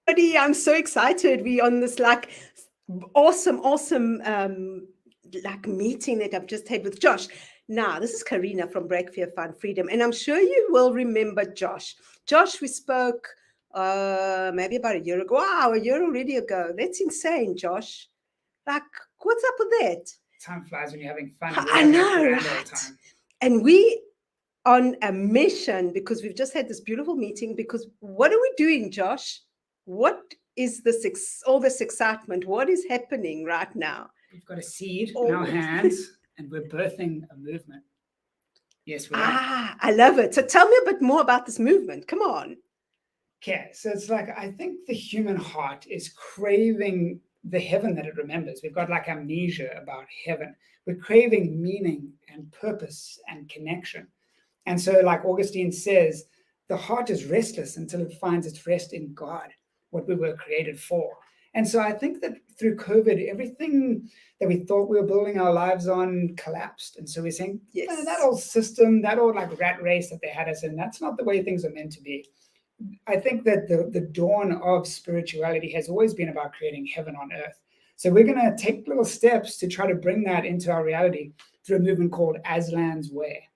I'm so excited. We're on this like awesome like meeting that I've just had with Josh. Now, this is Carina from BreakFearFindFreedom, and I'm sure you will remember Josh. Josh, we spoke maybe about a year ago. Wow, a year already ago. That's insane, Josh. Like, what's up with that? Time flies when you're having fun. I know, right? And we on a mission because we've just had this beautiful meeting. Because what are we doing, Josh? What is this? All this excitement? What is happening right now? We've got a seed in our hands, and we're birthing a movement. Yes, we are. I love it. So tell me a bit more about this movement. Come on. Okay, so it's like I think the human heart is craving the heaven that it remembers. We've got like amnesia about heaven. We're craving meaning and purpose and connection. And so, like Augustine says, the heart is restless until it finds its rest in God, what we were created for. And so I think that through COVID, everything that we thought we were building our lives on collapsed. And so we're saying, yes, that old system, that old like rat race that they had us in, that's not the way things are meant to be. I think that the dawn of spirituality has always been about creating heaven on earth. So we're going to take little steps to try to bring that into our reality through a movement called Azlanz Way.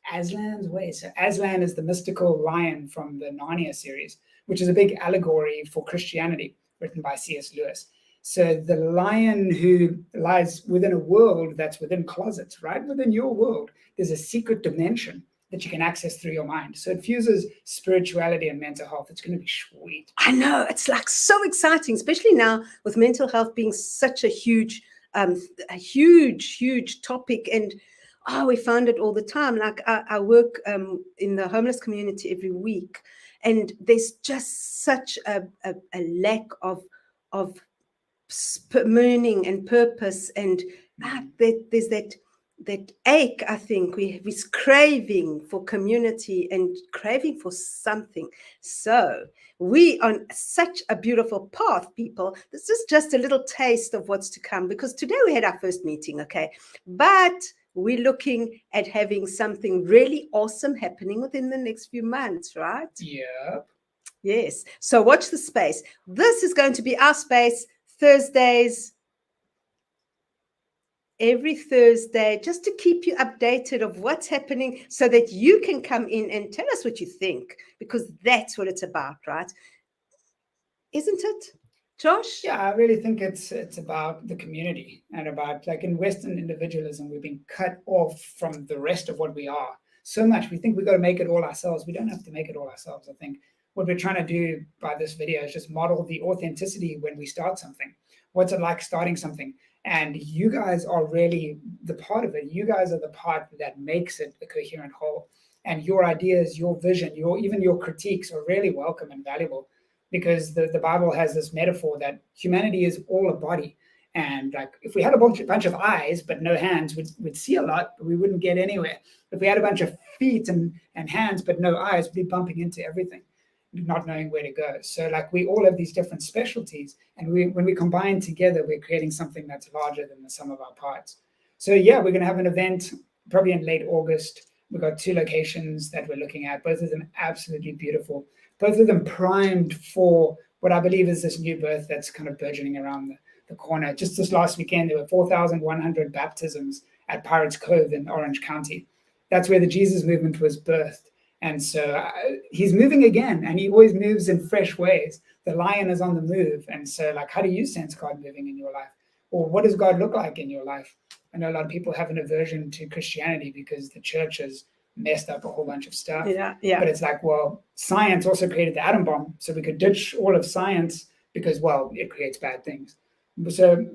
Aslan's Way. So Aslan is the mystical lion from the Narnia series, which is a big allegory for Christianity, written by C.S. Lewis. So the lion who lies within a world that's within closets, right within your world, there's a secret dimension that you can access through your mind. So it fuses spirituality and mental health. It's going to be sweet. I know. It's like so exciting, especially now with mental health being such a huge topic. And we find it all the time. Like I work in the homeless community every week, and there's just such a lack of meaning and purpose, and there's that ache. I think we're craving for community and craving for something. So we on such a beautiful path, people. This is just a little taste of what's to come, because today we had our first meeting, okay, but we're looking at having something really awesome happening within the next few months, right? Yep. Yes. So watch the space. This is going to be our space Thursdays, every Thursday, just to keep you updated of what's happening so that you can come in and tell us what you think, because that's what it's about, right? Isn't it, Josh? Yeah, I really think it's about the community, and about, like, in Western individualism, we've been cut off from the rest of what we are so much. We think we've got to make it all ourselves. We don't have to make it all ourselves. I think what we're trying to do by this video is just model the authenticity when we start something. What's it like starting something? And you guys are really the part of it. You guys are the part that makes it a coherent whole. And your ideas, your vision, even your critiques are really welcome and valuable, because the Bible has this metaphor that humanity is all a body. And like, if we had a bunch of eyes but no hands, we'd see a lot, but we wouldn't get anywhere. If we had a bunch of feet and hands but no eyes, we'd be bumping into everything, not knowing where to go. So like, we all have these different specialties, and when we combine together, we're creating something that's larger than the sum of our parts. So yeah, we're going to have an event probably in late August. We've got 2 locations that we're looking at, both of them absolutely beautiful, both of them primed for what I believe is this new birth that's kind of burgeoning around the corner. Just this last weekend, there were 4,100 baptisms at Pirates Cove in Orange County. That's where the Jesus movement was birthed. And so he's moving again, and he always moves in fresh ways. The lion is on the move. And so, like, how do you sense God moving in your life? Or what does God look like in your life? I know a lot of people have an aversion to Christianity because the church has messed up a whole bunch of stuff. Yeah. But it's like, well, science also created the atom bomb, so we could ditch all of science because, well, it creates bad things. So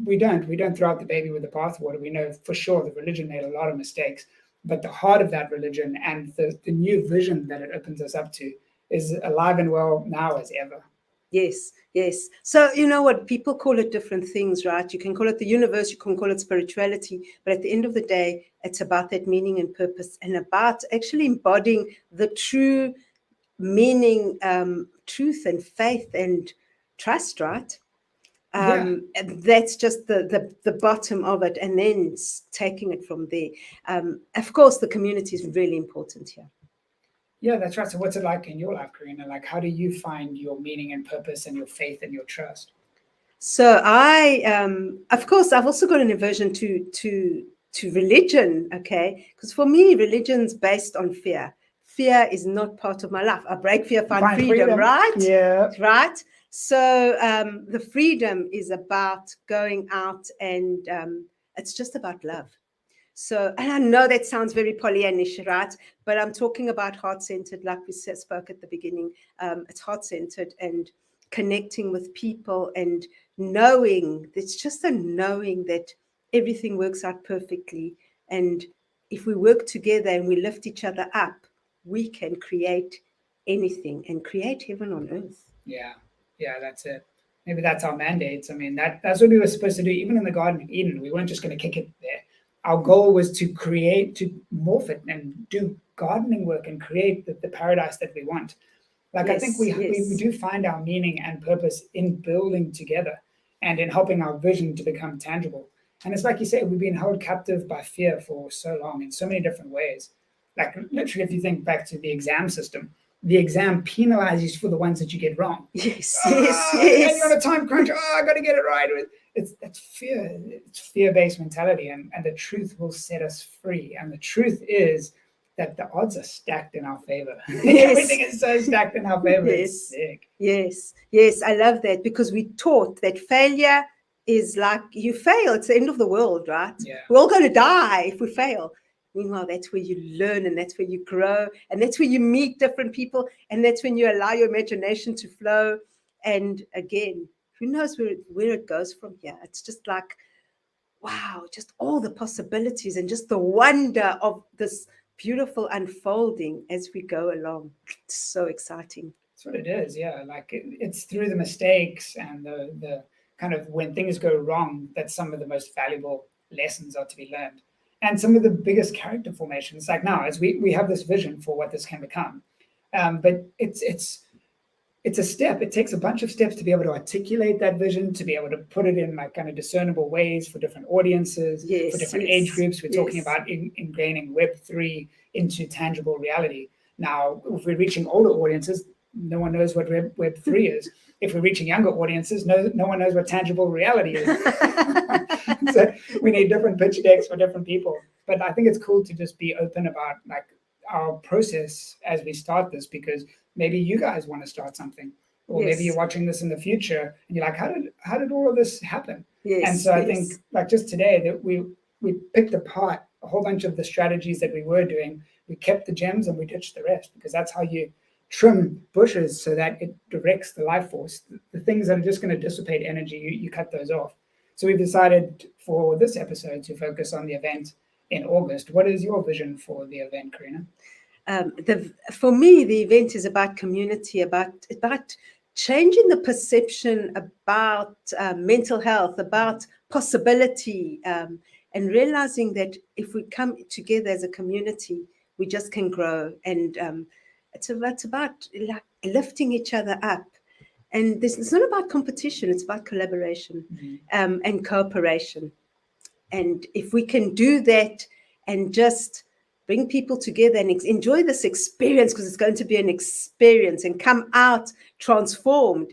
we don't throw out the baby with the bathwater. We know for sure that religion made a lot of mistakes, but the heart of that religion and the new vision that it opens us up to is alive and well now as ever. Yes. So you know what? People call it different things, right? You can call it the universe, you can call it spirituality, but at the end of the day, it's about that meaning and purpose, and about actually embodying the true meaning, truth and faith and trust, right? And that's just the bottom of it, and then taking it from there. Of course, the community is really important here. Yeah, that's right. So what's it like in your life, Carina? Like, how do you find your meaning and purpose and your faith and your trust? So I, of course, I've also got an aversion to religion. Okay, because for me, religion's based on fear. Fear is not part of my life. I break fear, find freedom, right? Yeah. Right. So the freedom is about going out, and it's just about love. So, and I know that sounds very Pollyannish, right? But I'm talking about heart-centered, like we spoke at the beginning. It's heart-centered and connecting with people and knowing. It's just a knowing that everything works out perfectly. And if we work together and we lift each other up, we can create anything and create heaven on earth. Yeah. Yeah, that's it. Maybe that's our mandates. I mean, that's what we were supposed to do. Even in the Garden of Eden, we weren't just going to kick it there. Our goal was to create, to morph it and do gardening work and create the paradise that we want. Like, I think we do find our meaning and purpose in building together and in helping our vision to become tangible. And it's like you say, we've been held captive by fear for so long in so many different ways. Like, literally, if you think back to the exam system, the exam penalizes you for the ones that you get wrong. Yes. And you're on a time crunch. I got to get it right. It's fear. It's fear-based mentality, and the truth will set us free. And the truth is that the odds are stacked in our favor. Yes. Everything is so stacked in our favor. Yes. It's sick. Yes. I love that, because we taught that failure is like, you fail, it's the end of the world, right? Yeah. We're all going to die if we fail. Meanwhile, that's where you learn, and that's where you grow, and that's where you meet different people, and that's when you allow your imagination to flow. And again, who knows where it goes from here? It's just like, wow, just all the possibilities and just the wonder of this beautiful unfolding as we go along. It's so exciting. That's what it is. Yeah, like it's through the mistakes and the kind of when things go wrong that some of the most valuable lessons are to be learned, and some of the biggest character formations. Like now, as we have this vision for what this can become, but it's a step. It takes a bunch of steps to be able to articulate that vision, to be able to put it in like kind of discernible ways for different audiences, for different age groups. We're talking about ingraining Web3 into tangible reality. Now, if we're reaching older audiences, no one knows what Web3 is. If we're reaching younger audiences, no one knows what tangible reality is. So we need different pitch decks for different people. But I think it's cool to just be open about like our process as we start this, because maybe you guys want to start something, or maybe you're watching this in the future and you're like, how did all of this happen? And so I think like just today that we picked apart a whole bunch of the strategies that we were doing. We kept the gems and we ditched the rest, because that's how you trim bushes so that it directs the life force. The things that are just going to dissipate energy, you cut those off. So we've decided for this episode to focus on the event in August. What is your vision for the event, Carina? For me, the event is about community, about changing the perception about mental health, about possibility, and realizing that if we come together as a community, we just can grow. And it's about like lifting each other up. And it's not about competition, it's about collaboration and cooperation. And if we can do that and just bring people together and enjoy this experience, because it's going to be an experience, and come out transformed,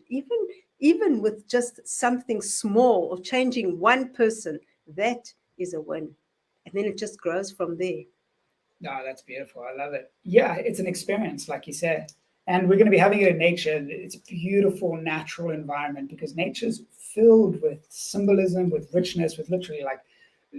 even with just something small or changing one person, that is a win. And then it just grows from there. No, that's beautiful. I love it. Yeah, it's an experience, like you said. And we're going to be having it in nature. It's a beautiful, natural environment, because nature's filled with symbolism, with richness, with literally like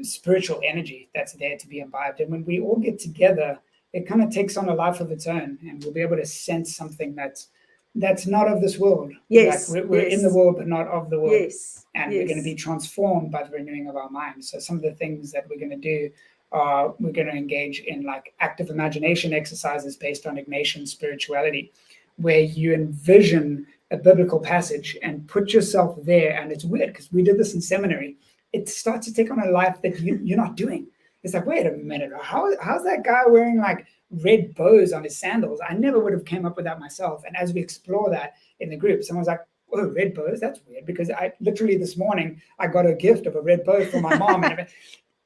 spiritual energy that's there to be imbibed. And when we all get together, it kind of takes on a life of its own, and we'll be able to sense something that's not of this world. Yes, like we're in the world, but not of the world. Yes, and we're going to be transformed by the renewing of our minds. So some of the things that we're going to do are we're going to engage in like active imagination exercises based on Ignatian spirituality, where you envision a biblical passage and put yourself there. And it's weird because we did this in seminary. It starts to take on a life that you're not doing. It's like, wait a minute, how's that guy wearing like red bows on his sandals? I never would have came up with that myself. And as we explore that in the group, someone's like, oh, red bows? That's weird, because I literally this morning, I got a gift of a red bow from my mom.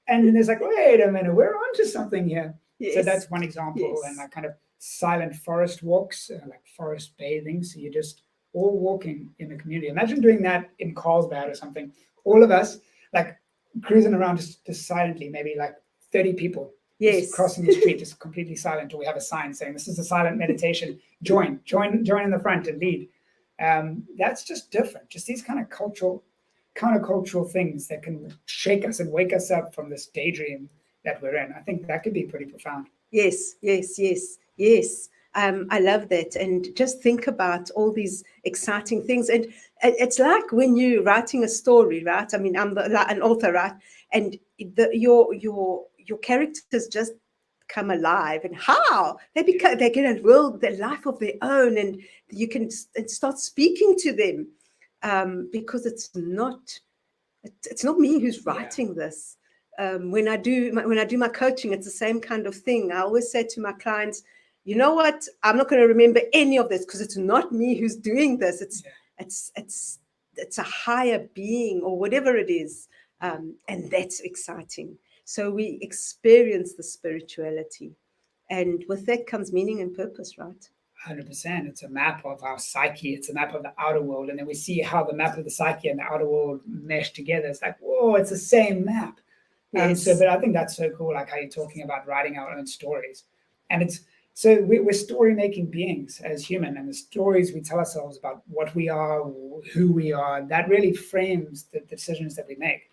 And then it's like, wait a minute, we're onto something here. Yes. So that's one example. Yes. And I kind of silent forest walks, like forest bathing. So you're just all walking in a community. Imagine doing that in Carlsbad or something. All of us like cruising around just silently, maybe like 30 people. Yes. Just crossing the street, just completely silent, or we have a sign saying this is a silent meditation. Join in the front and lead. That's just different. Just these kind of countercultural things that can shake us and wake us up from this daydream that we're in. I think that could be pretty profound. Yes. I love that. And just think about all these exciting things. And it's like when you're writing a story, right? I mean, I'm an author, right? And your characters just come alive, and how they get a world, their life of their own, and you can start speaking to them, because it's not me who's writing this. When I do my coaching, it's the same kind of thing. I always say to my clients, you know what? I'm not going to remember any of this because it's not me who's doing this. It's a higher being or whatever it is, and that's exciting. So we experience the spirituality, and with that comes meaning and purpose, right? 100%. It's a map of our psyche. It's a map of the outer world, and then we see how the map of the psyche and the outer world mesh together. It's like, whoa, it's the same map. Yes. But I think that's so cool, like how you're talking about writing our own stories, and we're story-making beings as human, and the stories we tell ourselves about what we are, who we are, that really frames the decisions that we make.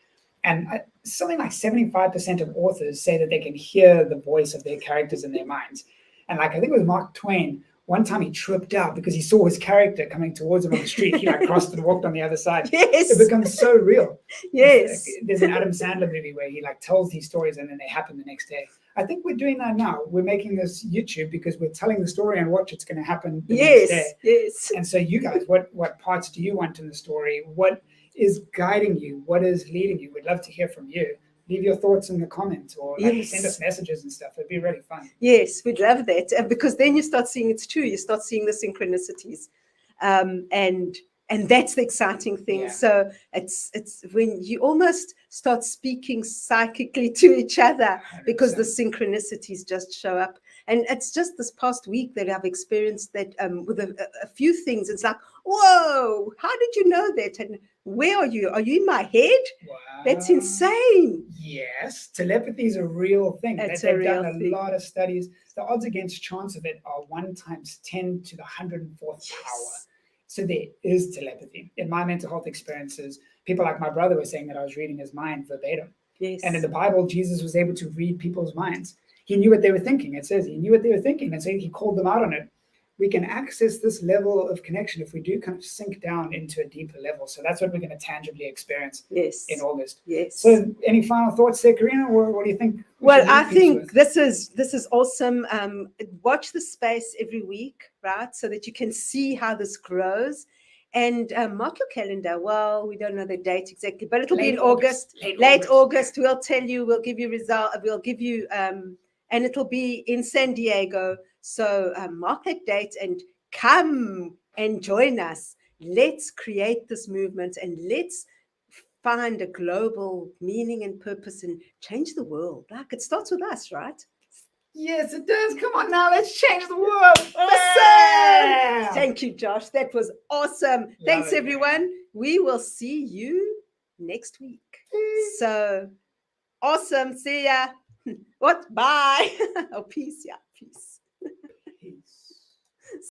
And something like 75% of authors say that they can hear the voice of their characters in their minds. And like, I think it was Mark Twain, one time he tripped out because he saw his character coming towards him on the street. He like crossed and walked on the other side. Yes. It becomes so real. Yes. There's an Adam Sandler movie where he like tells these stories and then they happen the next day. I think we're doing that now. We're making this YouTube because we're telling the story and watch it's going to happen the next day. Yes. And so you guys, what parts do you want in the story? What is guiding you? What is leading you? We'd love to hear from you. Leave your thoughts in the comments or send us messages and stuff. It'd be really fun. Yes, we'd love that, because then you start seeing it's true. You start seeing the synchronicities, and that's the exciting thing. Yeah. So it's when you almost start speaking psychically to each other 100%. because the synchronicities just show up. And it's just this past week that I've experienced that with a few things. It's like, whoa, how did you know that? And where are you? Are you in my head? Wow. That's insane. Yes, telepathy is a real thing. It's They've a real done a thing. lot of studies. The odds against chance of it are 1 × 10 to the 104th power. So there is telepathy. In my mental health experiences, people like my brother were saying that I was reading his mind verbatim. Yes. And in the Bible, Jesus was able to read people's minds. He knew what they were thinking. It says he knew what they were thinking, and so he called them out on it. We can access this level of connection if we do kind of sink down into a deeper level. So that's what we're going to tangibly experience in August. Yes. So any final thoughts there, Carina, or what do you think? Well, I think this is awesome. Watch the space every week, right? So that you can see how this grows. And mark your calendar. Well, we don't know the date exactly, but it'll be in August. Late August. We'll tell you. We'll give you result. We'll give you, and it'll be in San Diego. So mark that date and come and join us. Let's create this movement and let's find a global meaning and purpose and change the world. Like, it starts with us, right? Yes, it does. Come on now, let's change the world. Awesome. Thank you, Josh. That was awesome. Thanks, everyone. Man. We will see you next week. So awesome. See ya. What? Bye. Oh, peace. Yeah, peace.